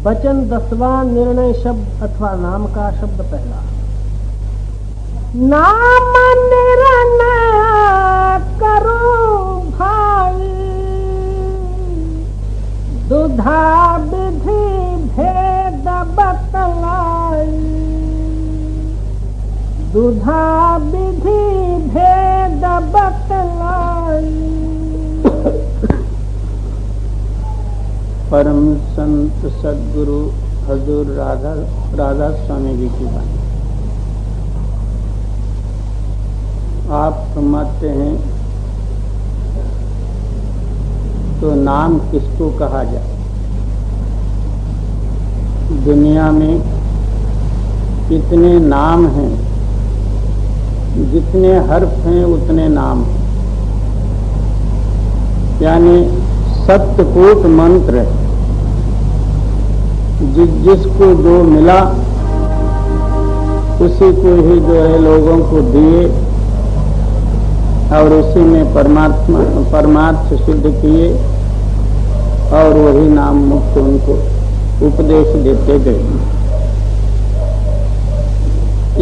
वचन 10वां निर्णय शब्द अथवा नाम का शब्द पहला। नाम निर्णय करो भाई, दुधा विधि भेद बतलाई, दुधा विधि भेद बतलाई। परम संत सदगुरु हजूर राधा स्वामी जी की बात। आप फरमाते हैं तो नाम किसको कहा जाए? दुनिया में इतने नाम हैं, जितने हर्फ हैं उतने नाम हैं, यानी सप्तकोट मंत्र है। जिसको जो मिला उसी को ही जो है लोगों को दिए और उसी में परमार्थ सिद्ध किए और वही नाम मुक्त उनको उपदेश देते गए।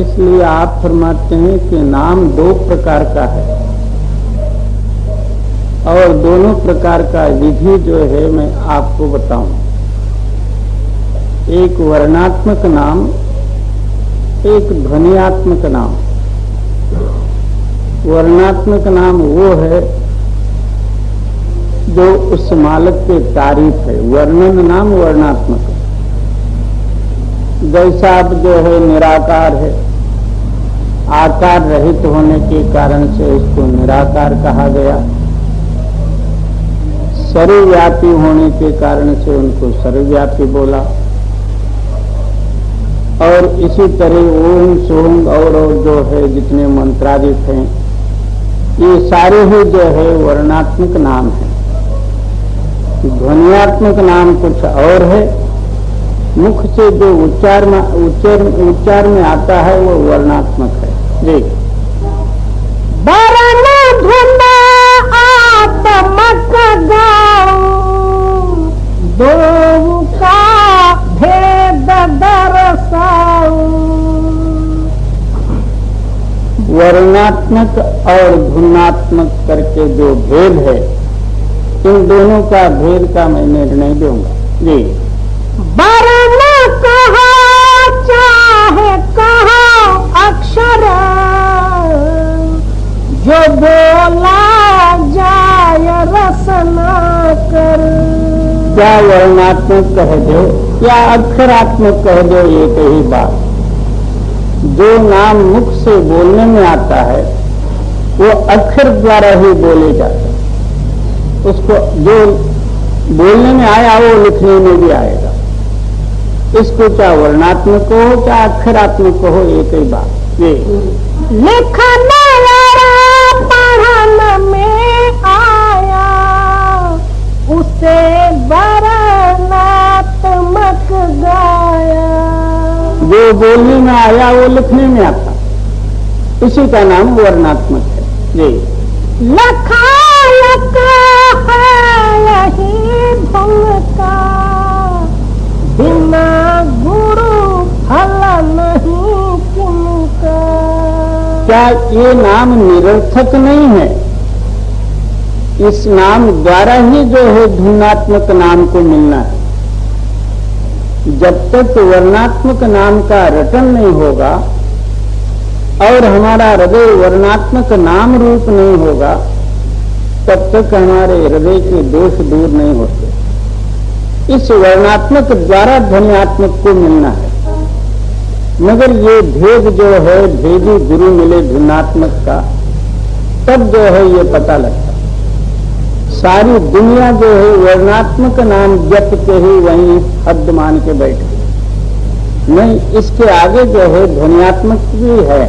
इसलिए आप फरमाते हैं कि नाम दो प्रकार का है और दोनों प्रकार का विधि जो है मैं आपको बताऊं। एक वर्णात्मक नाम, एक ध्वनियात्मक नाम। वर्णात्मक नाम वो है जो उस मालिक की तारीफ है। वर्णन नाम वर्णात्मक। जैसा आप जो है निराकार है, आकार रहित होने के कारण से इसको निराकार कहा गया। सर्वव्यापी होने के कारण से उनको सर्वव्यापी बोला। और इसी तरह ओम सोम और जो है जितने मंत्रादित हैं, ये सारे ही जो है वर्णात्मक नाम है। ध्वनियात्मक नाम कुछ और है। मुख से जो उच्चार में आता है वो वर्णात्मक है। जी, दो का भेद दर्शाओ। वर्णात्मक और ध्वन्यात्मक करके जो भेद है, इन दोनों का भेद का मैं निर्णय दूंगा। जी, वर्ण कहो चाहे कहो अक्षर, जो बोला जाय रसना कर। क्या वर्णात्मक कह दो या अक्षरात्मक कह दो, एक ही बात। जो नाम मुख से बोलने में आता है वो अक्षर द्वारा ही बोले जाते हैं। उसको जो बोलने में आया वो लिखने में भी आएगा। इसको चाहे वर्णात्मक हो चाहे अक्षरात्मक हो, एक ही बात। ये लिखने वाला पढ़ने में आया, उसे वर्णात्मक गाया। जो बोलने में आया वो लिखने में आता, इसी का नाम वर्णात्मक है। जी, लखायक है यही भूलता, बिना गुरु फल नहीं किनका। क्या ये नाम निरर्थक नहीं है? इस नाम द्वारा ही जो है ध्वन्यात्मक नाम को मिलना है। जब तक वर्णात्मक नाम का रटन नहीं होगा और हमारा हृदय वर्णात्मक नाम रूप नहीं होगा, तब तक हमारे हृदय के दोष दूर नहीं होते। इस वर्णात्मक द्वारा ध्वन्यात्मक को मिलना है। मगर ये भेद जो है, भेदी गुरु मिले ध्वन्यात्मक का, तब जो है ये पता लगता। सारी दुनिया जो है वर्णात्मक नाम जप के ही वहीं हद मान के बैठे। नहीं, इसके आगे जो है ध्वन्यात्मक भी है,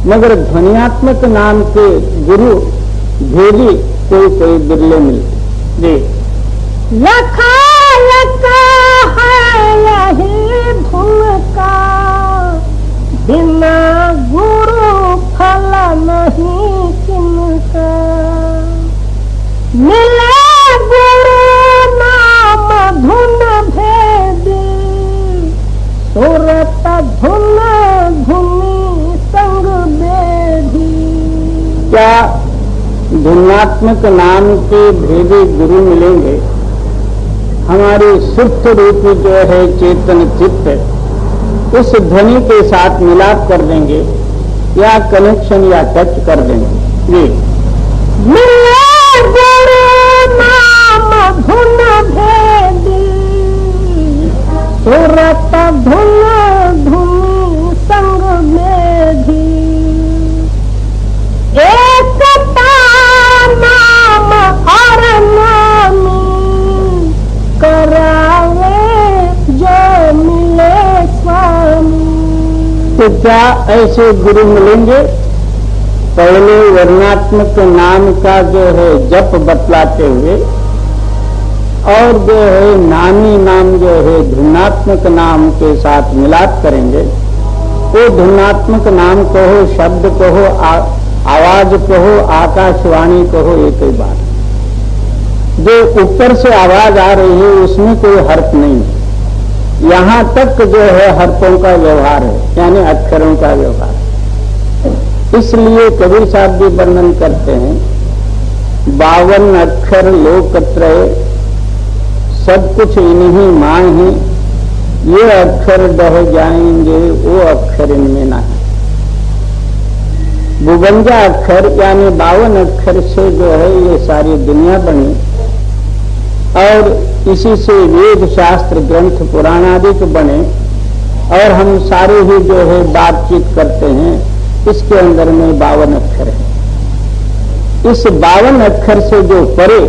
मगर ध्वन्यात्मक नाम के गुरु भेदी कोई बिरले मिलते। जी, लखायक है यही धुन का, बिना गुरु फल नहीं किनका। मिले गुरु नाम धुन भेद सुरत धुन धुनी संग बेधी। क्या धुनात्मक नाम के भेदी गुरु मिलेंगे? हमारी सुप्त रूप जो है चेतन चित्त उस ध्वनि के साथ मिलाप कर देंगे या कनेक्शन या टच कर देंगे। जी मिले गुरु नाम धुन भेदी, सुरत धुन धुनी संग बेधी। एकता नाम और नामी, करावे जो मिले स्वामी। तो क्या ऐसे गुरु मिलेंगे? पहले वर्णात्मक नाम का जो है जप बतलाते हुए और जो है नामी नाम जो है धुनात्मक नाम के साथ मिलाप करेंगे। वो धुनात्मक नाम कहो, शब्द कहो, आवाज कहो, आकाशवाणी कहो, एक ही बात। जो ऊपर से आवाज आ रही है उसमें कोई हर्फ नहीं है। यहाँ तक जो है हर्फों का व्यवहार है, यानी अक्षरों का व्यवहार। इसलिए कबीर साहब भी वर्णन करते हैं 52 अक्षर लोकत्रय, सब कुछ इन्हीं माँ ही, ये अक्षर डह जाएंगे वो अक्षर इनमें ना है। 52 अक्षर यानी 52 अक्षर से जो है ये सारी दुनिया बनी और इसी से वेद शास्त्र ग्रंथ पुराण आदि बने और हम सारे ही जो है बातचीत करते हैं। इसके अंदर में 52 अक्षर है। इस 52 अक्षर से जो परे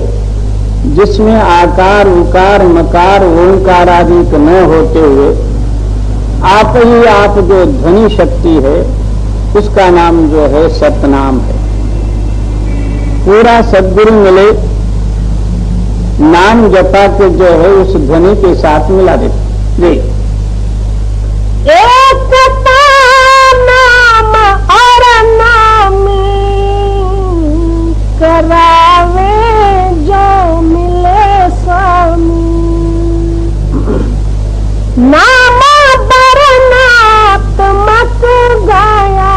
जिसमें आकार उकार मकार ओंकार आदि न होते हुए आप ही आप जो ध्वनि शक्ति है उसका नाम जो है सतनाम है। पूरा सद्गुरु मिले, नाम जपा के जो है उस ध्वनि के साथ मिला देते। एकता नाम और नामी, करावे जो मिले स्वामी। नाम वर्णात्मक गाया,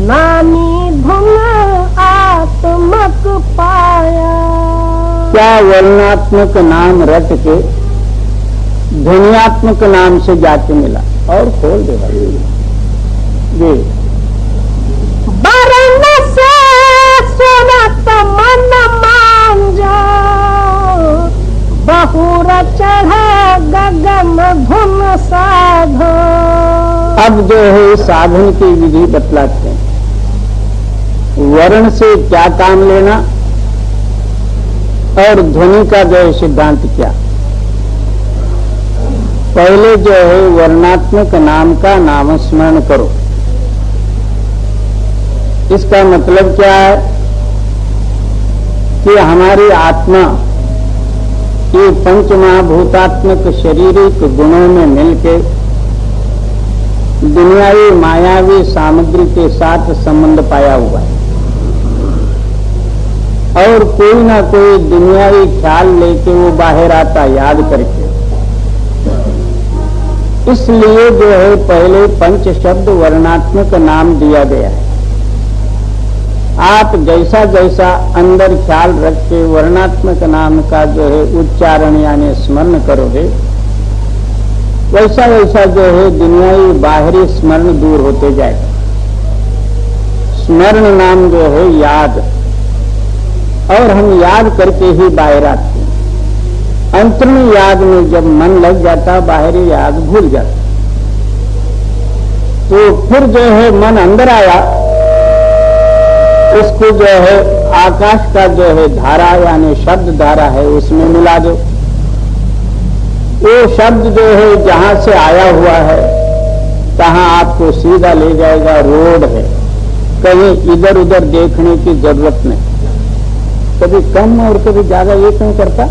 नामी धुन आत्मक पाया। क्या वर्णात्मक नाम रट के ध्वनियात्मक नाम से जाके मिला और खोल देगा। जी वर्ण से सुनत मन मान जाओ, बहुर चढ़ा गगन धुन साधो। अब जो है साधन की विधि बतलाते हैं। वर्ण से क्या काम लेना और ध्वनि का जो है सिद्धांत क्या। पहले जो है वर्णात्मक नाम का नाम स्मरण करो। इसका मतलब क्या है कि हमारी आत्मा ये पंच महाभूतात्मक शारीरिक गुणों में मिलके दुनियावी मायावी सामग्री के साथ संबंध पाया हुआ है और कोई ना कोई दुनियावी ख्याल लेके वो बाहर आता याद करके। इसलिए जो है पहले पंच शब्द वर्णात्मक नाम दिया गया है। आप जैसा जैसा अंदर ख्याल रख के वर्णात्मक नाम का जो है उच्चारण यानी स्मरण करोगे वैसा वैसा जो है दुनियावी बाहरी स्मरण दूर होते जाएगा। स्मरण नाम जो है याद, और हम याद करके ही बाहर आते हैं। अंतर्म याद में जब मन लग जाता बाहरी याद भूल जाता। तो फिर जो है मन अंदर आया, उसको जो है आकाश का जो है धारा यानी शब्द धारा है उसमें मिला दो। वो शब्द जो है जहां से आया हुआ है तहां आपको सीधा ले जाएगा। रोड है, कहीं इधर उधर देखने की जरूरत नहीं। कभी कम और कभी ज्यादा ये क्यों करता।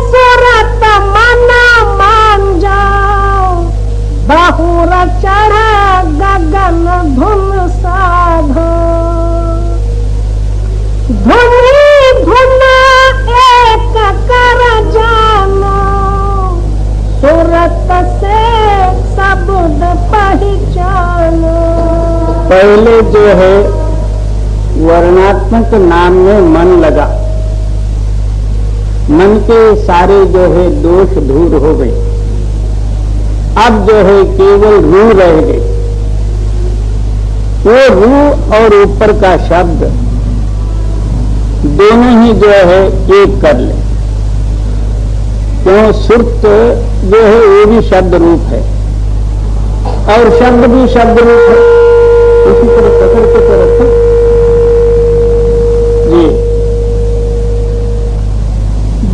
सुरत मन मान जाओ, बहुर चढ़ा गगन धुन साधो। धुनी धुन एक पहले जो है वर्णात्मक नाम में मन लगा, मन के सारे जो है दोष दूर हो गए। अब जो है केवल रू रह गई। वो रू और ऊपर का शब्द दोनों ही जो है एक कर ले, क्यों सुर्त जो है वो भी शब्द रूप है और शब्द भी शब्द रूप है। इसी तरह पकड़ के तो रखो जी।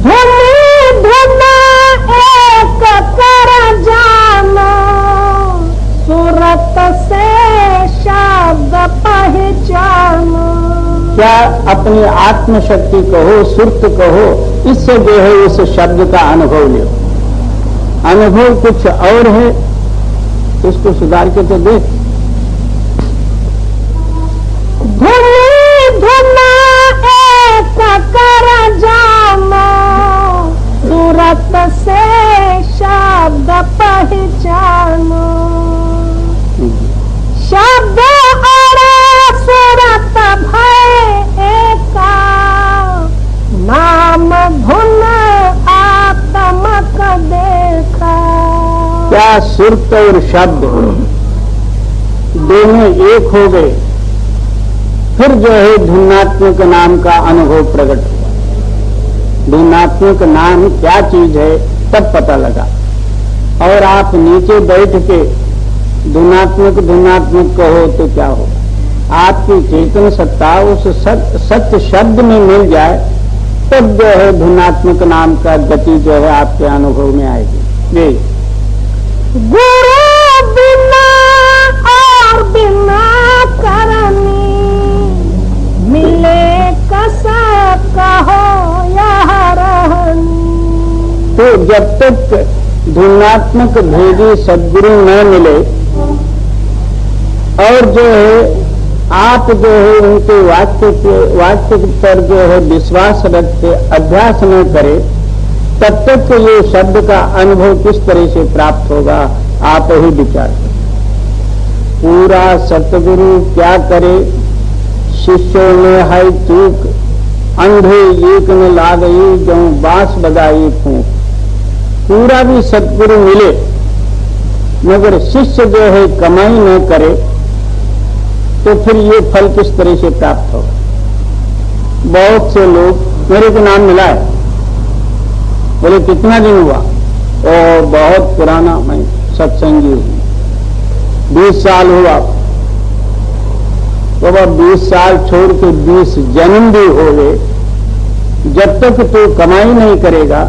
धुनी धुना एक कर जानो, सूरत से शब्द पहचानो। क्या अपनी आत्मशक्ति कहो, सुर्त कहो, इससे जो है उस शब्द का अनुभव लो। अनुभव कुछ और है, इसको सुधार के तो देख। धुनी धुना एक कर जानो, सूरत से शब्द पहचानो। शब्द और सूरत भय एका, नाम धुन आत्मक देखा। क्या सुर्त और शब्द दोनों एक हो गए, फिर जो है धुनात्मक नाम का अनुभव प्रकट हुआ। धुनात्मक नाम क्या चीज है तब पता लगा। और आप नीचे बैठ के धुनात्मक धुनात्मक कहो तो क्या हो, आपकी चेतन सत्ता उस सत्य शब्द में मिल जाए, तब जो है धुनात्मक नाम का गति जो है आपके अनुभव में आएगी। ये गुरु बिना और बिना करनी, मिले कसा कहो यह रहनी। तो जब तक धुनात्मक भेदी सद्गुरु न मिले और जो है आप जो है उनके वाक्य पर जो है विश्वास रख के अभ्यास न करे, तब तक तो ये शब्द का अनुभव किस तरह से प्राप्त होगा, आप ही विचार करें। पूरा सतगुरु क्या करे, शिष्यों में है चूक, अंधे एक न लागई जो बांस बजाई फूंक। पूरा भी सतगुरु मिले मगर शिष्य जो है कमाई न करे, तो फिर ये फल किस तरह से प्राप्त होगा। बहुत से लोग, मेरे को नाम मिला है, बोले कितना दिन हुआ, और बहुत पुराना, मैं सत्संगी हूं, 20 साल हुआ। तो वह 20 साल छोड़ के 20 जन्म भी हो गए, जब तक तो कमाई नहीं करेगा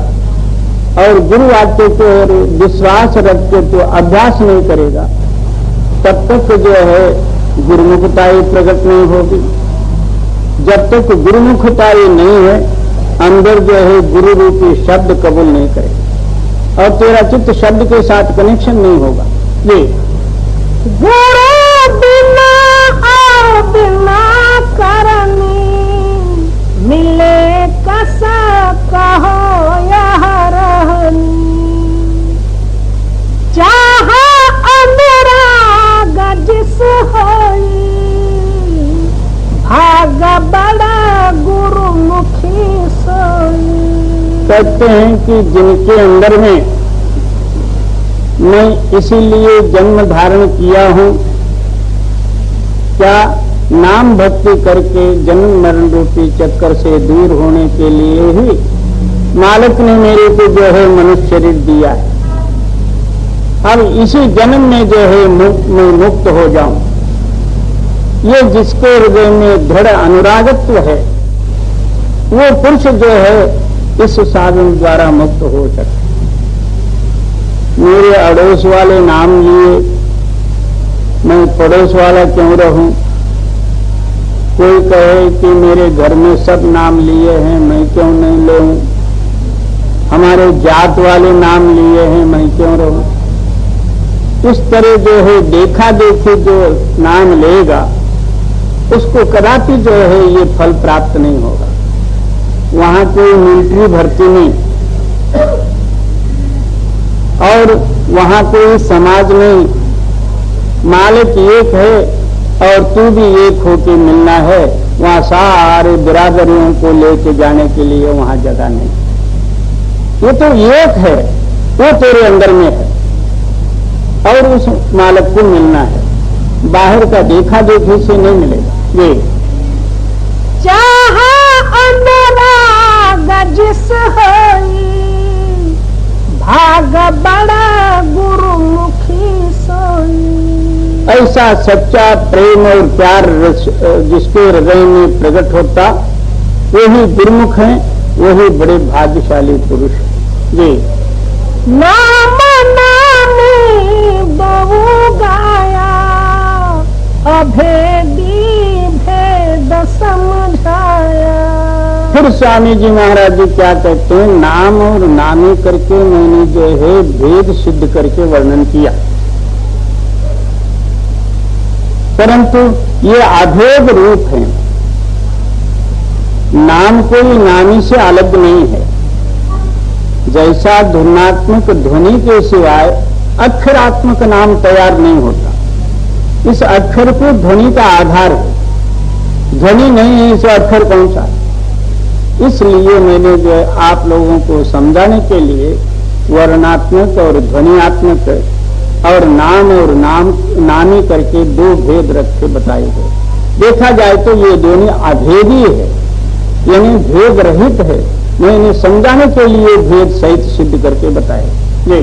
और गुरु वाक्य को विश्वास रख के तो अभ्यास नहीं करेगा, तब तक जो है गुरुमुखता ही प्रकट नहीं होगी। जब तक गुरुमुखता ही नहीं है, अंदर जो है गुरु रूपी शब्द कबूल नहीं करेगा और तेरा चित्त शब्द के साथ कनेक्शन नहीं होगा। ये गुरु बिना और बिना करनी, मिले कसा कहो यह रहनी। चाह अनुराग जिस होई, भाग बड़ा गुरुमुखी सोई। कहते हैं कि जिनके अंदर में मैं इसीलिए जन्म धारण किया हूं, क्या नाम भक्ति करके जन्म मरण रूपी चक्कर से दूर होने के लिए ही मालिक ने मेरे को जो है मनुष्य शरीर दिया है। अब इसी जन्म में जो है मैं मुक्त हो जाऊं, ये जिसके हृदय में दृढ़ अनुरागत्व है, वो पुरुष जो है इस साधन द्वारा मुक्त हो सकता। मेरे अड़ोस वाले नाम लिए, मैं पड़ोस वाला क्यों रहूं। कोई कहे कि मेरे घर में सब नाम लिए हैं, मैं क्यों नहीं लूं। हमारे जात वाले नाम लिए हैं, मैं क्यों रहूं। इस तरह जो है देखा देखी जो नाम लेगा, उसको कदापि जो है ये फल प्राप्त नहीं होगा। वहां कोई मिलिट्री भर्ती नहीं और वहां कोई समाज नहीं, मालिक एक है, और तू भी एक होके मिलना है, वहां सारे बिरादरियों को लेके जाने के लिए वहां जगह नहीं। ये तो एक है, वो तेरे अंदर में है और उस मालिक को मिलना है, बाहर का देखा देखी से नहीं मिलेगा। ये चाहा अनुराग जिस होई, भाग बड़ा गुरुमुखी सोई। ऐसा सच्चा प्रेम और प्यार जिसके हृदय में प्रकट होता, वही गुरुमुख है, वही बड़े भाग्यशाली पुरुष है। जी नाम नामी बहु गाया, अभेदी भेद समझाया। फिर स्वामी जी महाराज जी क्या कहते हैं, नाम और नामी करके मैंने जो है भेद सिद्ध करके वर्णन किया, परंतु ये अभेद रूप है। नाम कोई नामी से अलग नहीं है। जैसा ध्वनात्मक ध्वनि के सिवाय अक्षरात्मक नाम तैयार नहीं होता, इस अक्षर को ध्वनि का आधार है। ध्वनि नहीं है इसे अक्षर कौन सा? इसलिए मैंने जो है आप लोगों को समझाने के लिए वर्णात्मक और ध्वनियात्मक और नामी करके दो भेद रखे बताए गए। देखा जाए तो ये दोनों अभेदी है, यानी भेद रहित है। मैंने समझाने के लिए भेद सहित सिद्ध करके बताए। ये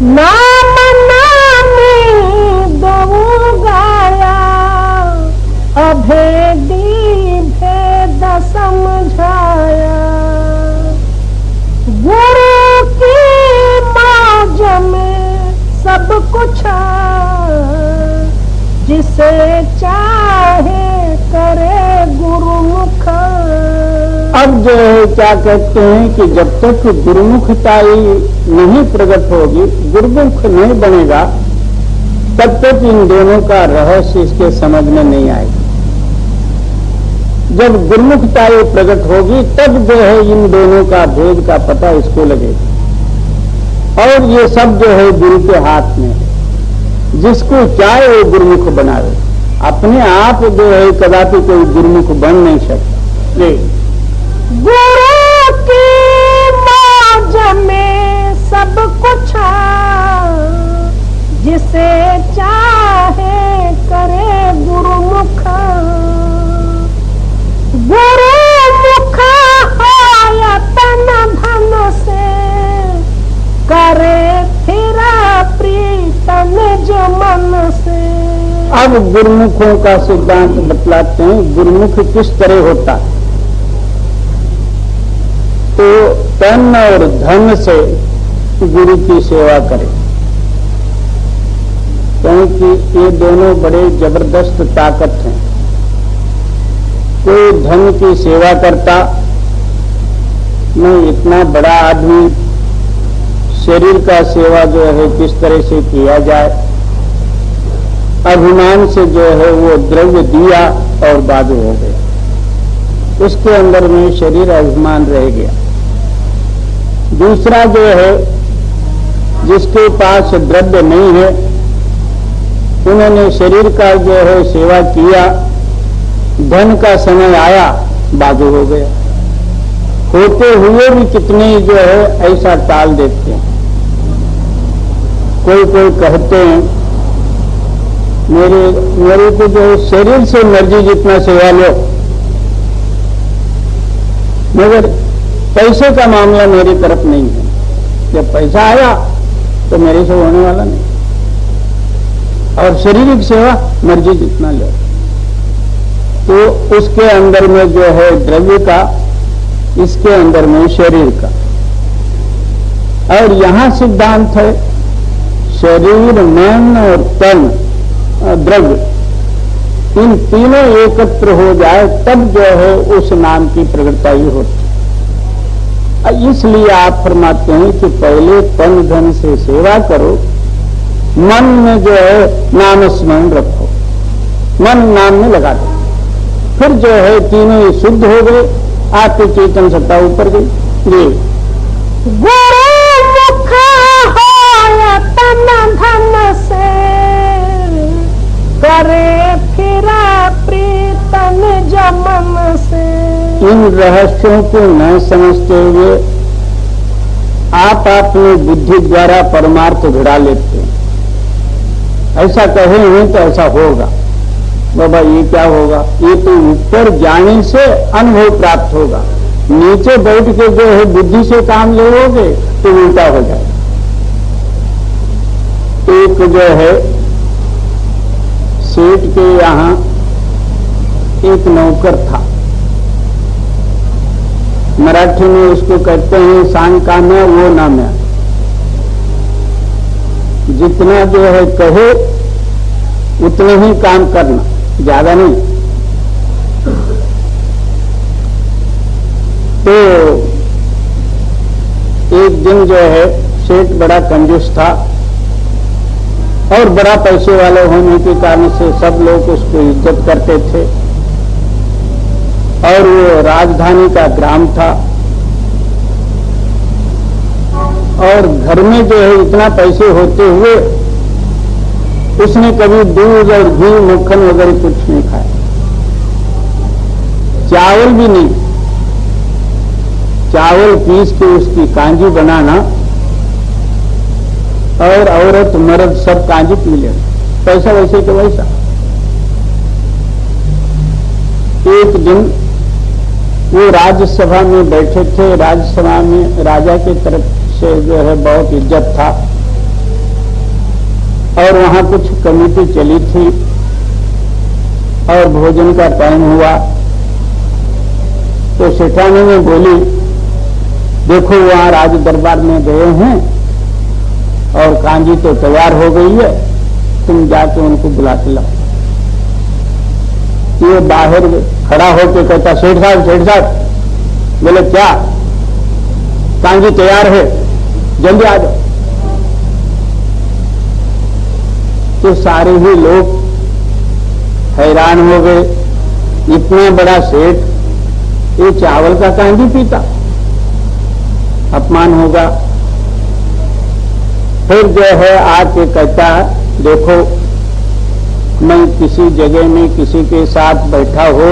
नाम नामी बहु गाया, अभेदी भेद समझाया। गुरु की मौज में सब कुछ, जिसे चाहे करे गुरुमुख। अब जो है क्या कहते हैं कि जब तक गुरुमुखताई नहीं प्रकट होगी, गुरुमुख नहीं बनेगा, तब तक इन दोनों का रहस्य इसके समझ में नहीं आएगा। जब गुरुमुखताई प्रकट होगी तब जो है इन दोनों का भेद का पता इसको लगेगा। और ये सब जो है गुरु के हाथ में है, जिसको चाहे वो गुरुमुख बनावे। अपने आप जो है कदापि कोई गुरुमुख बन नहीं सकता। गुरु की मौज में सब कुछ, जिसे चाहे करे गुरुमुख। गुरुमुख है तन धन से, करे फिर प्रीतम जो मन से। अब गुरुमुखों का सिद्धांत बतलाते हैं। गुरुमुख किस तरह होता है? तो तन और धन से गुरु की सेवा करे, क्योंकि ये दोनों बड़े जबरदस्त ताकत हैं। कोई धन की सेवा करता, मैं इतना बड़ा आदमी, शरीर का सेवा जो है किस तरह से किया जाए, अभिमान से जो है वो द्रव्य दिया और बाजू हो गया, उसके अंदर में शरीर अभिमान रह गया। दूसरा जो है जिसके पास द्रव्य नहीं है, उन्होंने शरीर का जो है सेवा किया, धन का समय आया, बाजू हो गया। होते हुए भी कितने जो है ऐसा टाल देते हैं। कोई कहते हैं मेरे को जो है शरीर से मर्जी जितना सेवा लो, मगर पैसे का मामला मेरी तरफ नहीं है। जब पैसा आया तो मेरे से होने वाला नहीं। और शारीरिक सेवा मर्जी जितना लो, तो उसके अंदर में जो है द्रव्य का, इसके अंदर में शरीर का। और यहां सिद्धांत है शरीर, मन और तन, द्रव्य, इन तीनों एकत्र हो जाए तब जो है उस नाम की प्रगटता ही होती। इसलिए आप फरमाते हैं कि पहले तन धन से सेवा करो, मन में जो है नाम स्मरण रखो, मन नाम में लगा दो, फिर जो है तीनों ही शुद्ध हो गए, आपकी चेतन सत्ता ऊपर गई। ये गुरुमुख है तन धन से, करे फिरा प्रीतम जमन से। इन रहस्यों को न समझते हुए आप अपनी बुद्धि द्वारा परमार्थ भिड़ा लेते हैं। ऐसा कहेंगे तो ऐसा होगा, बाबा ये क्या होगा, ये तो ऊपर जाने से अनुभव प्राप्त होगा, नीचे बैठ के जो है बुद्धि से काम लोगे तो उल्टा हो जाएगा। एक जो है सेठ के यहां एक नौकर था, मराठी में उसको कहते हैं सांग काम्या वो नाम्या। जितना जो है कहे उतना ही काम करना, ज्यादा नहीं। तो एक दिन जो है सेठ बड़ा कंजूस था और बड़ा पैसे वाले होने के कारण से सब लोग उसको इज्जत करते थे और वो राजधानी का ग्राम था और घर में जो है इतना पैसे होते हुए उसने कभी दूध और घी मक्खन वगैरह कुछ नहीं खाया, चावल भी नहीं। चावल पीस के उसकी कांजी बनाना और औरत मर्द सब कांजी पी ले, पैसा वैसे तो वैसा। एक दिन वो राज्यसभा में बैठे थे, राज्यसभा में राजा की तरफ से जो है बहुत इज्जत था और वहां कुछ कमेटी चली थी और भोजन का टाइम हुआ तो सेठानी ने बोली, देखो वहां राज दरबार में गए हैं और कांजी तो तैयार हो गई है, तुम जाके उनको बुला के लाओ। ये बाहर खड़ा होकर कहता, सेठ साहब। बोले क्या, कांजी तैयार है, जल्दी आ जाओ। तो सारे ही लोग हैरान हो गए, इतना बड़ा सेठ ये चावल का कांजी पीता, अपमान होगा। फिर जो है आके कहता, देखो मैं किसी जगह में किसी के साथ बैठा हो,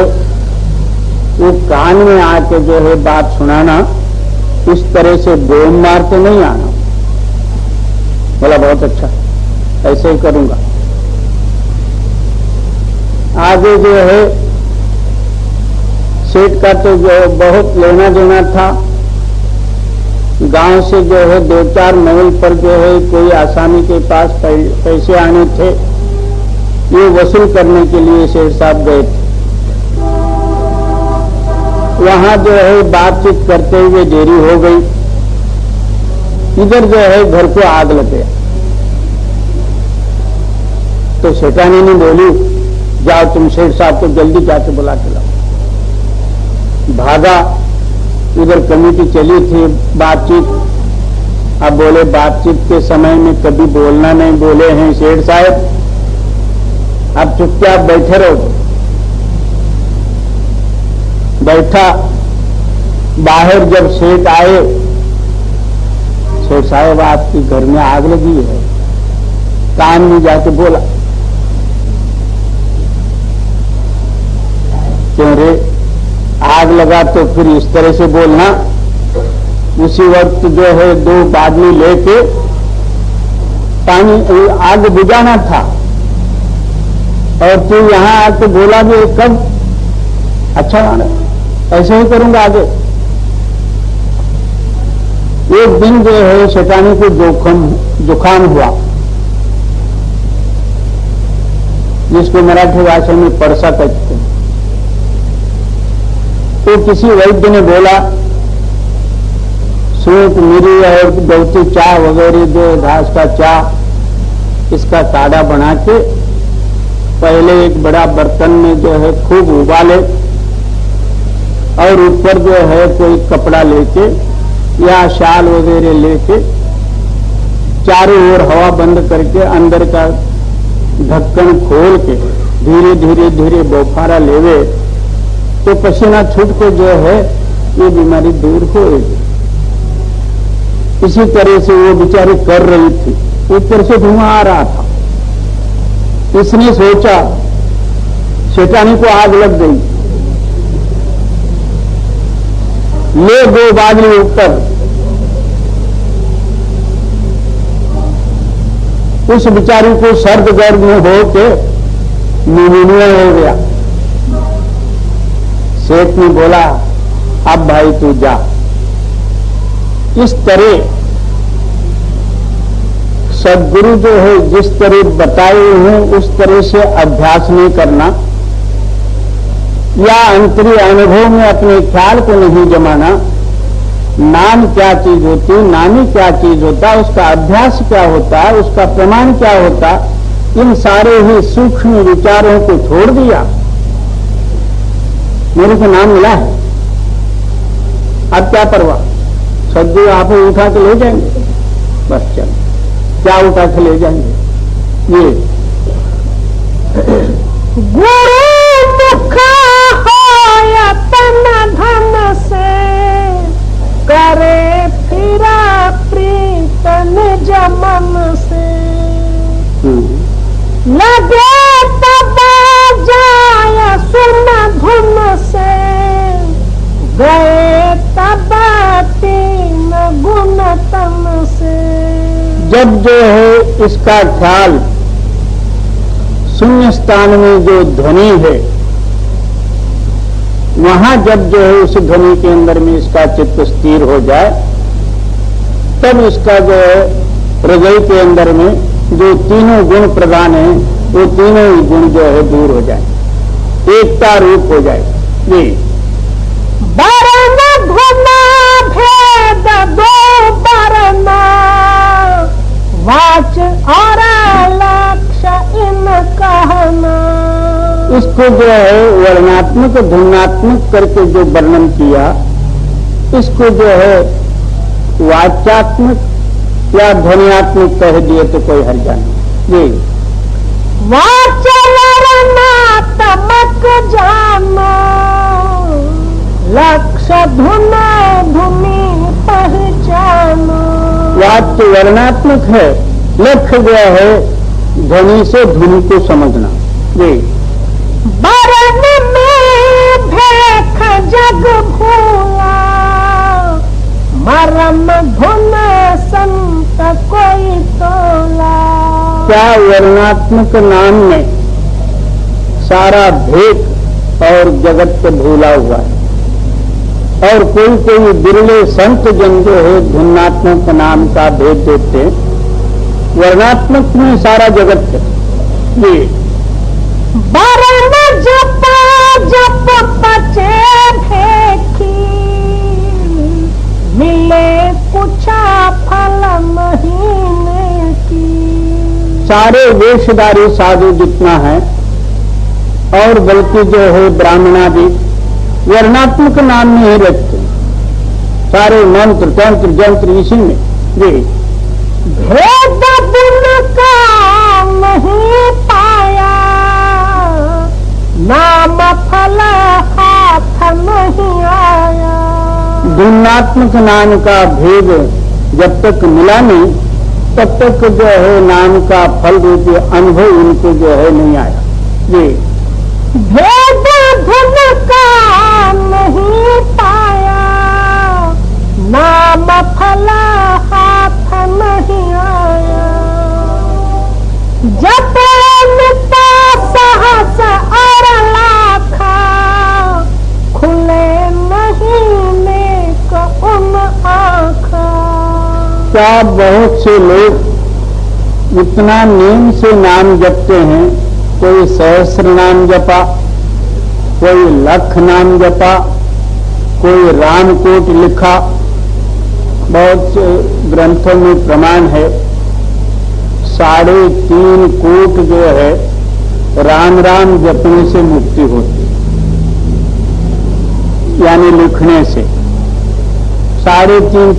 वो कान में आके जो है बात सुनाना, इस तरह से बोम मारते नहीं आना। बोला बहुत अच्छा, ऐसे ही करूंगा। आगे जो है सेठ का तो जो बहुत लेना देना था, गांव से जो है 2-4 माइल पर जो है कोई आसामी के पास पैसे आने थे, ये वसूल करने के लिए सेठ साहब गए थे। वहां जो है बातचीत करते हुए देरी हो गई, इधर जो है घर को आग लग गया। तो सेठानी ने बोली, जाओ तुम सेठ साहब को जल्दी जाके बुला के लाओ। भागा, उधर कमेटी चली थी बातचीत। अब बोले बातचीत के समय में कभी बोलना नहीं बोले हैं सेठ साहब, अब चुपचाप बैठे रहो। बैठा, बाहर जब सेठ आए, सेठ साहब आपके घर में आग लगी है, कान में जाके बोला, क्यों रे आग लगा तो फिर इस तरह से बोलना। उसी वक्त जो है 2 बादली लेके पानी आग बुझाना था और तू यहां आके बोला भी कब, अच्छा माना, ऐसे ही करूंगा आगे। एक दिन जो है शैतानी को जुकाम हुआ, जिसको मराठी भाषा में परसा कहते हैं। तो किसी वैद्य ने बोला, सूट मिरी और गौती चाय वगैरह जो घास का चाय, इसका काढ़ा बना के पहले एक बड़ा बर्तन में जो है खूब उबाले और ऊपर जो है कोई कपड़ा लेके या शाल वगैरह लेके चारों ओर हवा बंद करके अंदर का ढक्कन खोल के धीरे धीरे धीरे बोफारा लेवे तो पसीना छूट के जो है ये बीमारी दूर होएगी। इसी तरह से वो बेचारी कर रही थी, ऊपर से धुआं आ रहा था इसने सोचा सेठानी को आग लग गई, ले 2 बादली ऊपर, उस बिचारी को सर्द गर्म हो के निमोनिया हो गया। सेठ ने बोला अब भाई तू जा। इस तरह सदगुरु जो है जिस तरह बताए हैं उस तरह से अभ्यास नहीं करना, या अंतरीय अनुभव में अपने ख्याल को नहीं जमाना। नाम क्या चीज होती, नामी क्या चीज होता, उसका अभ्यास क्या होता है, उसका प्रमाण क्या होता, इन सारे ही सूक्ष्म विचारों को छोड़ दिया। मेरे को नाम मिला है, अब क्या परवाह, सदगुरु आप उठा के ले जाएंगे, बस चल क्या उठा के ले जाएंगे। ये गुरु मुख होया तन धन से, करे फिरा प्रीतन जमन से, लगे तब जाय सुन धुन से, गए तब 3 गुण तन से। जब जो है इसका ख्याल शून्य स्थान में जो ध्वनि है वहां जब जो है उस ध्वनि के अंदर में इसका चित्त स्थिर हो जाए, तब इसका जो है हृदय के अंदर में जो तीनों गुण प्रदान है वो तीनों ही गुण जो है दूर हो जाए, एकता रूप हो जाए। ये वर्ण धुना भेद 2 वर्ण, वाच और लक्ष्य इन कहना। इसको जो है वर्णात्मक ध्वन्यात्मक करके जो वर्णन किया, इसको जो है वाच्यात्मक या ध्वनियात्मक कह दिए तो कोई हर्जा नहीं। ये वाच वर्णात्मक जानो, लक्ष्य धुना धुनी पहचानो। वाच्य वर्णात्मक है, लक्ष्य गया है ध्वनि से धुनि को समझना। ये वर्ण में भेख जग भूला, मरम धुन संत कोई तोला। क्या वर्णात्मक नाम में सारा भेद और जगत को भूला हुआ है, और कोई कोई बिरले संत जन जो है ध्वन्यात्मक नाम का भेद देते, वर्णात्मक में सारा जगत है। ये वर्ण जप जप पचे भेखी, मिले कुछ फल महीने की। सारे वेशधारी साधु जितना है और बल्कि जो है ब्राह्मणादि वर्णात्मक नाम में ही रखते, सारे मंत्र तंत्र जंत्र इसी में। ये भेद गुण का नहीं पाया, नाम फल हाथ नहीं आया। ध्वन्यात्मक नाम का भेद जब तक मिला नहीं, तब तक जो है नाम का फल रूपी अनुभव उनको जो है नहीं आया। ये भेद धुन का नहीं पाया, नाम फल हाथ नहीं आया। जब निता सहस और लाखा, खुले नहीं नेक उन आँखा। क्या बहुत से लोग इतना नियम से नाम जपते हैं, कोई सहस्र नाम जपा, कोई लख नाम जपा, कोई रामकोट लिखा। बहुत से ग्रंथों में प्रमाण है 3.5 कोट जो है राम राम जपने से मुक्ति होती, यानी लिखने से। 3.5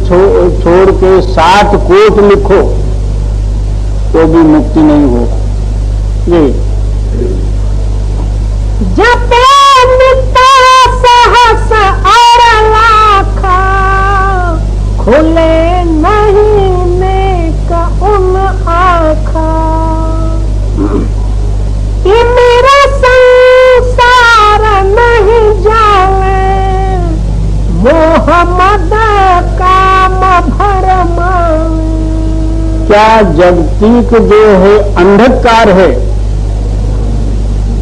छोड़ के 7 कोट लिखो तो भी मुक्ति नहीं होगा। ये जपे नित्य सहस और लाखा, खुले नहीं नेक उन आँखा। या जगतिक जो है अंधकार है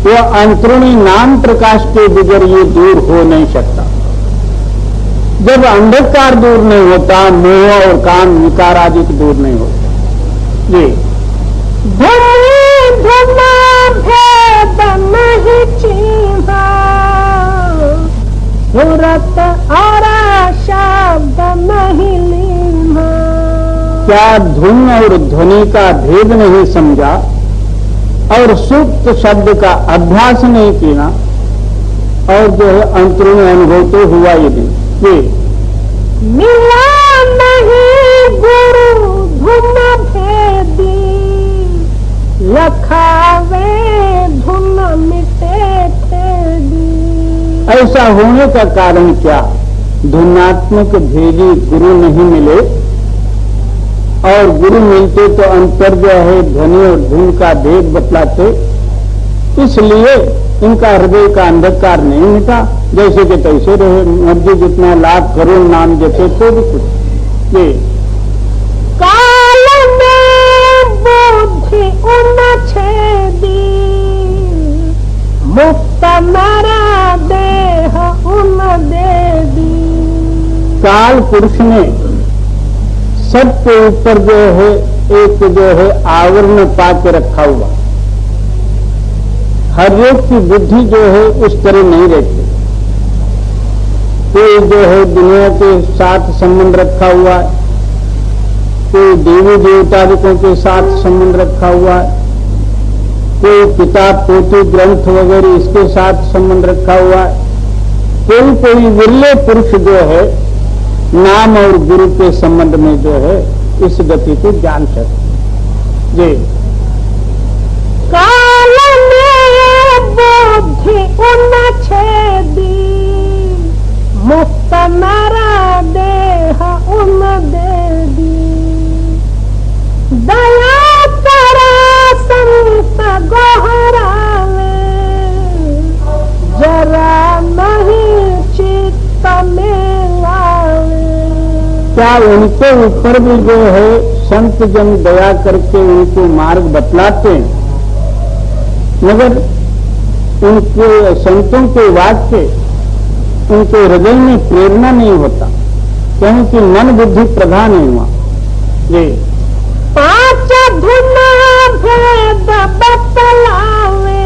वो अंतरूणी नाम प्रकाश के बगैर ये दूर हो नहीं सकता। जब अंधकार दूर नहीं होता, मोह और काम विकार आदि दूर नहीं होता। जी भेद नहीं चिन्हा, सूरत और शब्द नहीं लीना। क्या धुन और ध्वनि का भेद नहीं समझा और सुप्त शब्द का अभ्यास नहीं किया और जो है अंतरूणी अनुभव तो हुआ ही नहीं। मिला नहीं गुरु धुन भेदी, लखावे धुन मिटे भेदी। ऐसा होने का कारण क्या? धुनात्मक भेदी गुरु नहीं मिले, और गुरु मिलते तो अंतर जो है ध्वनि और धुन का भेद बतलाते, इसलिए इनका हृदय का अंधकार नहीं मिटा, जैसे कि तैसे रहे, मर्जी जितना लाभ करोड़ नाम जपे तो भी कुछ। ये काल में बुद्धि उन्छेदी, मुक्त मेरा देह उन दे दी। काल पुरुष ने सबके ऊपर जो है एक जो है आवरण पाके रखा हुआ। हर एक की बुद्धि जो है उस तरह नहीं रहती। कोई जो है दुनिया के साथ संबंध रखा हुआ है, कोई देवी देवताओं के साथ संबंध रखा हुआ है, कोई किताब पोथी ग्रंथ वगैरह इसके साथ संबंध रखा हुआ है। कोई विरले पुरुष जो है नाम और गुरु के संबंध में जो है इस गति को जान सकते। जी काल में बुद्धि उन्छेदी, मुक्त मेरा देह उन दे दी। दया करा संत गोहरावे, जरा नहीं चित्त में लावे। क्या उनके ऊपर भी जो है संत जन दया करके उनको मार्ग बतलाते हैं, मगर उनके संतों के वाक्य उनके हृदय में प्रेरणा नहीं होता, क्योंकि मन बुद्धि प्रधान है वहां। ये पांच धुन भेद बतलावे,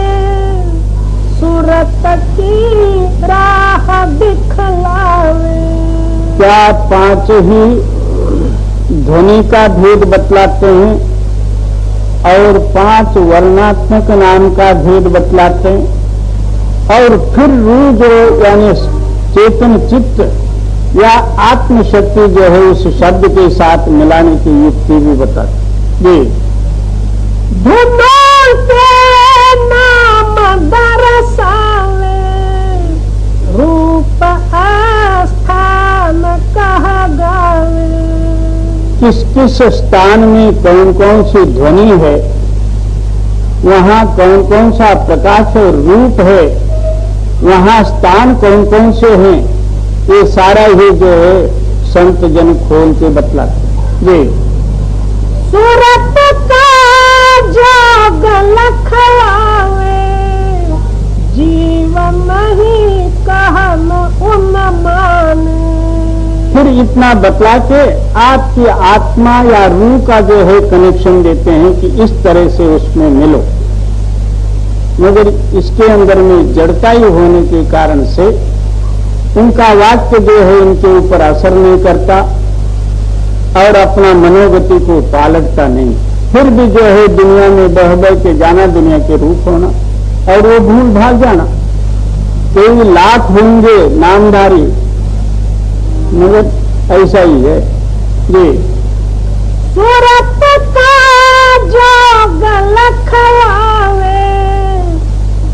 सूरत की राह दिखलावे। क्या पांच ही ध्वनि का भेद बतलाते हैं और 5 वर्णात्मक नाम का भेद बतलाते हैं, और फिर रूह जो यानी चेतन चित्त या आत्मशक्ति जो है उस शब्द के साथ मिलाने की युक्ति भी बताते। जी धुनों के नाम दर्शावे, रूप आस्थान कहा गावे। किस किस स्थान में कौन कौन सी ध्वनि है, वहां कौन कौन सा प्रकाश और रूप है, वहां स्थान कौन कौन से हैं, ये सारा ही जो है संत जन खोल के बतलाते। जी सूरत का जोग लखवावे, जीवन नहीं कहन उन माने। फिर इतना बतला के आपकी आत्मा या रूह का जो है कनेक्शन देते हैं कि इस तरह से उसमें मिलो, मगर इसके अंदर में जड़ता ही होने के कारण से उनका वाक्य जो है इनके ऊपर असर नहीं करता और अपना मनोगति को पालटता नहीं। फिर भी जो है दुनिया में बह बह के जाना, दुनिया के रूप होना और वो भूल भाग जाना। कई लाख होंगे नामधारी, मगर ऐसा ही है। जी सूरत का जोग लखवावे,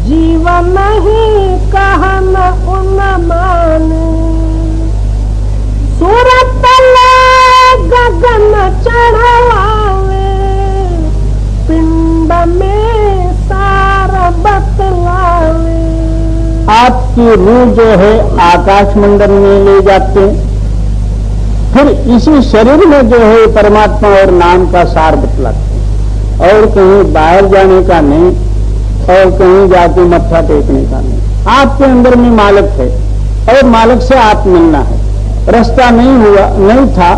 जीवन नहीं कहन उन माने। सूरत ले गगन चढ़वावे, पिंड में सार बतलावे। आपकी रूह जो है आकाश मंडल में ले जाते हैं फिर इसी शरीर में जो है परमात्मा और नाम का सार बतलाते हैं, और कहीं बाहर जाने का नहीं और कहीं जाके मत्था टेकने का नहीं। आपके अंदर में मालिक है और मालिक से आप मिलना है। रास्ता नहीं था,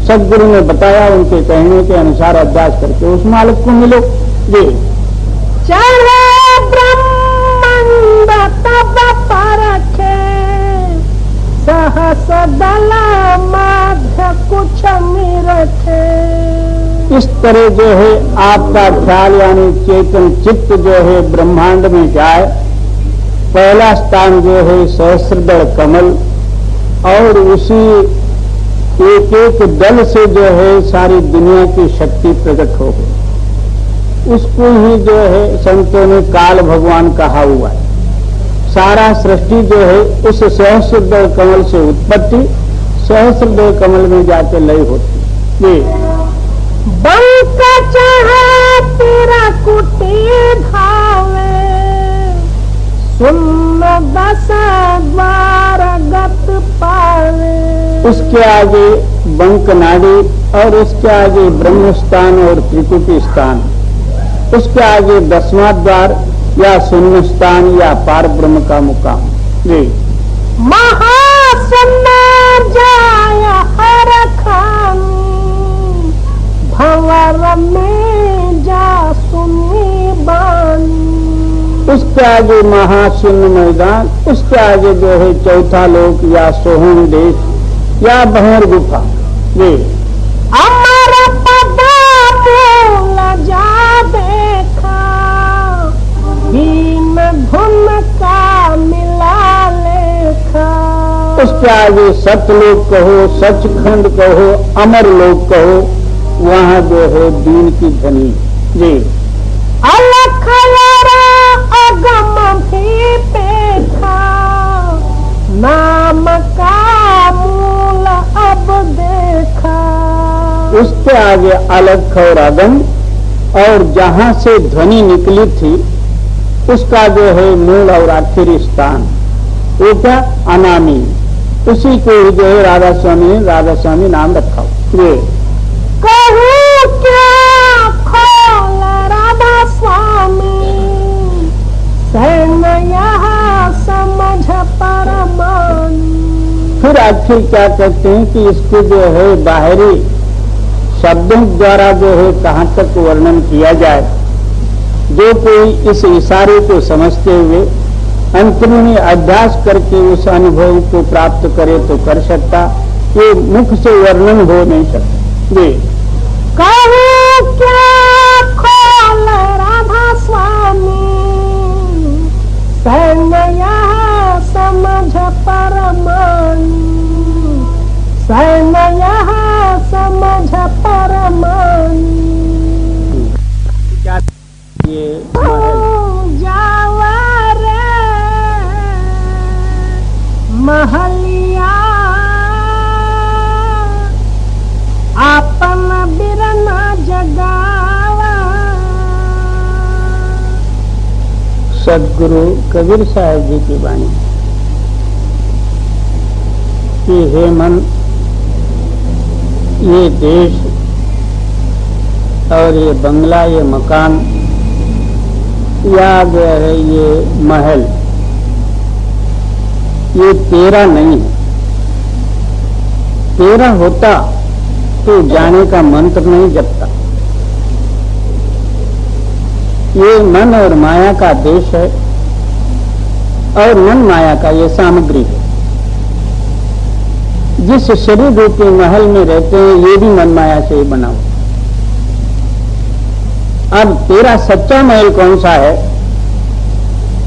सदगुरु ने बताया, उनके कहने के अनुसार अभ्यास करके उस मालिक को मिलो। जी चढ़े ब्रह्मांड तब परखे, सहस दल माध्य कुछ निरखे। इस तरह जो है आपका ख्याल यानी चेतन चित्त जो है ब्रह्मांड में जाए। पहला स्थान जो है सहस्रदल कमल, और उसी एक एक दल से जो है सारी दुनिया की शक्ति प्रकट हो गई। उसको ही जो है संतों ने काल भगवान कहा हुआ है। सारा सृष्टि जो है उस सहस्रदल कमल से उत्पत्ति, सहस्रदल कमल में जाके लय होती। ये बंक चाहे तेरा कुटी धावे, सुन्न दस द्वार गत पावे। उसके आगे बंक नाड़ी, और उसके आगे ब्रह्म स्थान और त्रिकुटी स्थान, उसके आगे 10वां द्वार या शून्य स्थान या पार ब्रह्म का मुकाम। जी महासन्न जाय हर खानी, भंवर में जा सुनी बानी। उसके आगे महाशून्य मैदान, उसके आगे जो है चौथा लोक या सोहम देश या भंवर गुफा। जी अमर पद मूल जा देखा, दीन धुन का मिला लेखा। उसके आगे सतलोक कहो, सचखंड कहो, अमर लोक कहो, वहाँ जो है दीन की धनी। जी अलख अगम भी देखा, नाम का मूल अब देखा। उसके आगे अलख और अगम, और जहाँ से ध्वनि निकली थी उसका जो है मूल और आखिरी स्थान, वो क्या अनामी। उसी को जो है राधा स्वामी नाम रखा। ये कहूँ क्या खोल राधा स्वामी, सैन यहाँ समझ परमानी। फिर आखिर क्या कहते हैं कि इसको जो है बाहरी शब्दों द्वारा जो है कहाँ तक वर्णन किया जाए। जो कोई इस इशारे को समझते हुए अंतर्मुनि अभ्यास करके उस अनुभव को प्राप्त करे तो कर सकता, ये मुख से वर्णन हो नहीं सकता। ये कहूँ क्या खोल राधा स्वामी, सैन यहाँ समझ परमानी। सैन यहाँ समझ परमानी। ये जावा रे महलिया, आपन बिरना जगावा। सदगुरु कबीर साहब जी की वाणी कि हे मन, ये देश और ये बंगला, ये मकान या जो है ये महल, ये तेरा नहीं है। तेरा होता तो जाने का मंत्र नहीं जपता। ये मन और माया का देश है, और मन माया का ये सामग्री है। जिस शरीर रूपी महल में रहते हैं ये भी मन माया से ही बना हुआ। अब तेरा सच्चा महल कौन सा है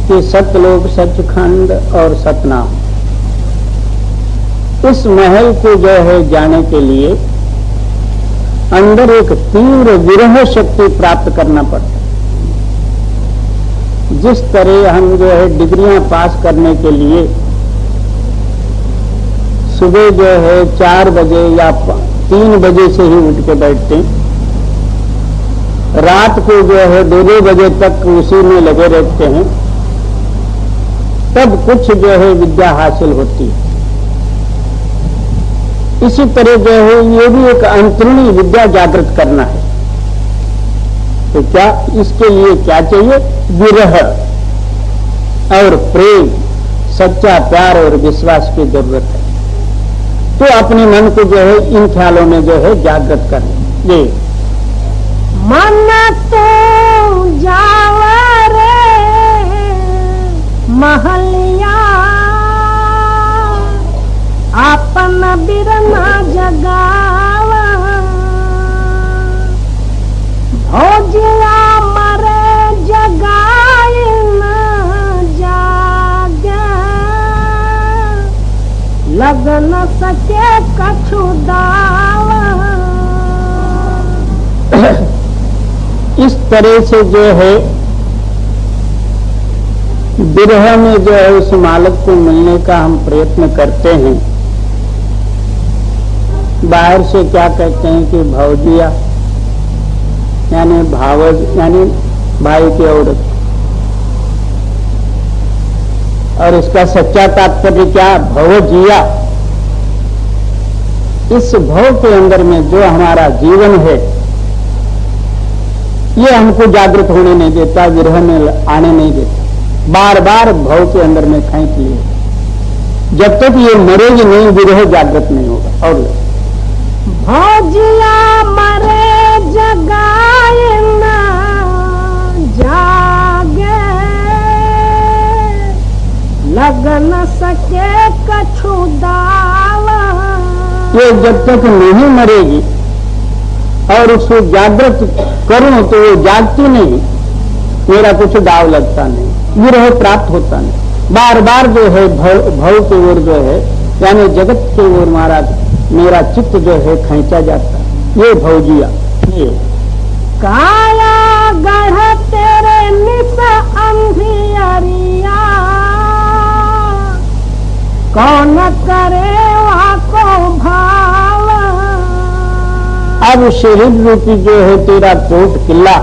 कि सतलोक, सचखंड और सतनाम। इस महल को जो है जाने के लिए अंदर एक तीव्र विरह शक्ति प्राप्त करना पड़ता है। जिस तरह हम जो है डिग्रियां पास करने के लिए सुबह जो है 4 बजे या 3 बजे से ही उठ के बैठते हैं, रात को जो है 2-2 बजे तक उसी में लगे रहते हैं, तब कुछ जो है विद्या हासिल होती है। इसी तरह जो है ये भी एक अंतरूणी विद्या जागृत करना है। तो क्या इसके लिए क्या चाहिए? विरह और प्रेम, सच्चा प्यार और विश्वास की जरूरत है। तो अपने मन को जो है इन ख्यालों में जो है जागृत करना। ये मन तो जावर महलिया आपन बिरना जगावा भोजिया मरे जगाए न जागे लग न सके कछु दावा। इस तरह से जो है विरह में जो है उस मालिक को मिलने का हम प्रयत्न करते हैं। बाहर से क्या कहते हैं कि भौजिया यानी भावज यानी भाई की औरत, और इसका सच्चा तात्पर्य क्या? भवजिया। इस भव के अंदर में जो हमारा जीवन है ये हमको जागृत होने नहीं देता, विरह में आने नहीं देता, बार बार भव के अंदर में खींच लिए। जब तक ये मरेगी नहीं विरह जागृत नहीं होगा। और भौजिया मरे जगाए न जागे लग न सके कछु दावा। ये जब तक नहीं मरेगी और उसको जागृत करूं तो वो जागती नहीं, मेरा कुछ दाव लगता नहीं, विरह प्राप्त होता नहीं। बार बार जो है भव की ओर जो है यानी जगत की ओर मेरा चित्त जो है खींचा जाता है। ये भौजिया। ये काया गढ़ तेरे निस अंधियरिया कौन करे वाको भाव। अब शरीर रूपी जो है तेरा कोट किला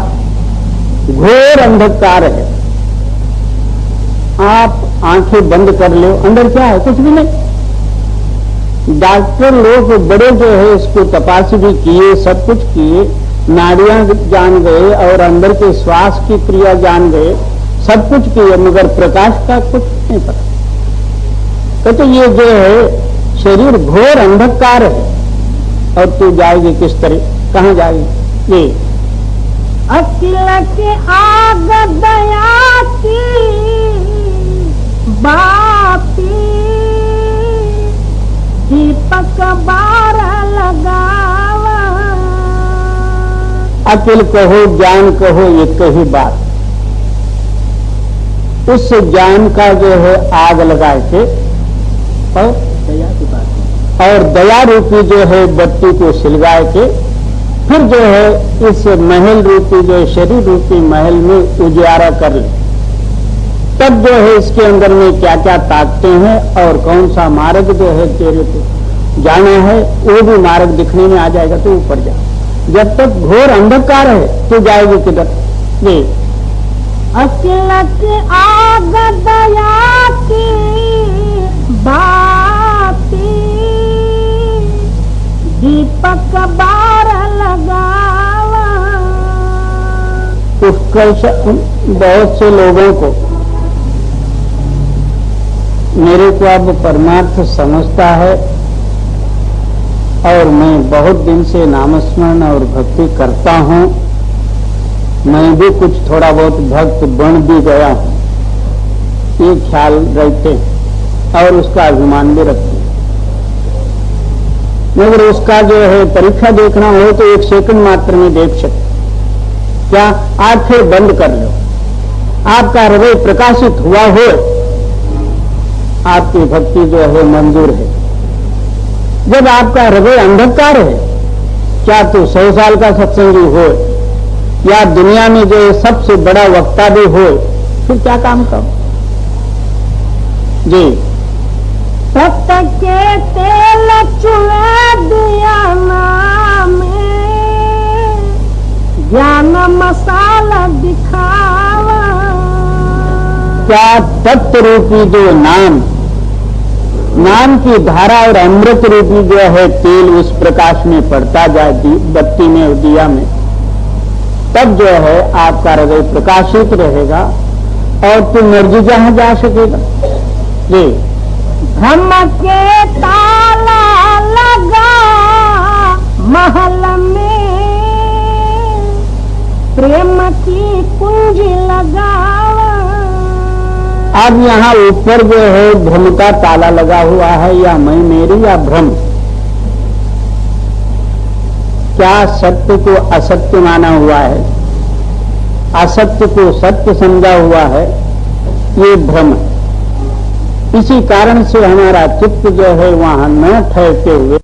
घोर अंधकार है। आप आंखें बंद कर लो, अंदर क्या है? कुछ भी नहीं। डॉक्टर लोग बड़े जो है इसको तपास भी किए, सब कुछ किए, नाड़ियां जान गए और अंदर के श्वास की क्रिया जान गए, सब कुछ किए, मगर प्रकाश का कुछ नहीं पता। तो ये जो है शरीर घोर अंधकार है। और तू जाएगी किस तरह? कहाँ जाएगी? ये अकिल के आग दया की बाती दीपक बार लगावा। अकिल कहो ज्ञान कहो एक ही बात। उस ज्ञान का जो है आग लगाए थे और दया की बात और दया रूपी जो है बत्ती को सिलगाए के फिर जो है इस महल रूपी जो शरीर रूपी महल में उजियारा कर ले। तब जो है इसके अंदर में क्या क्या ताकते हैं और कौन सा मार्ग जो है तेरे को जाना है वो भी मार्ग दिखने में आ जाएगा तो ऊपर जा। जब तक घोर अंधकार है तो जाएगी किधर? ये अकिल के आग दया की बाती दीपक बार लगावा। उत्कर्ष बहुत से लोगों को मेरे को अब परमार्थ समझता है और मैं बहुत दिन से नामस्मरण और भक्ति करता हूँ। मैं भी कुछ थोड़ा बहुत भक्त बन भी गया हूँ, ये ख्याल रखते हैं और उसका अभिमान भी रखते हैं। मगर उसका जो है परीक्षा देखना हो तो 1 सेकंड मात्र में देख सकते। क्या? आंखें बंद कर लो, आपका हृदय प्रकाशित हुआ हो, आपकी भक्ति जो है मंजूर है। जब आपका हृदय अंधकार है, क्या तो 100 साल का सत्संगी हो या दुनिया में जो सबसे बड़ा वक्ता भी हो, फिर क्या काम करो? जी सत के तेल चुए दिया नाम ज्ञान मसाला दिखावा। क्या तत्व रूपी जो नाम नाम की धारा और अमृत रूपी जो है तेल उस प्रकाश में पड़ता जाए बत्ती में और दिया में, तब जो है आपका हृदय प्रकाशित रहेगा और तू मर्जी जहां जा सकेगा। जी, हम के ताला लगा महल में, प्रेम की कुंजी लगावा। अब यहाँ ऊपर जो है भ्रम का ताला लगा हुआ है, या मैं मेरी या भ्रम। क्या सत्य को असत्य माना हुआ है, असत्य को सत्य समझा हुआ है, ये भ्रम है। इसी कारण से हमारा चित्त जो है वहां न ठहरते हुए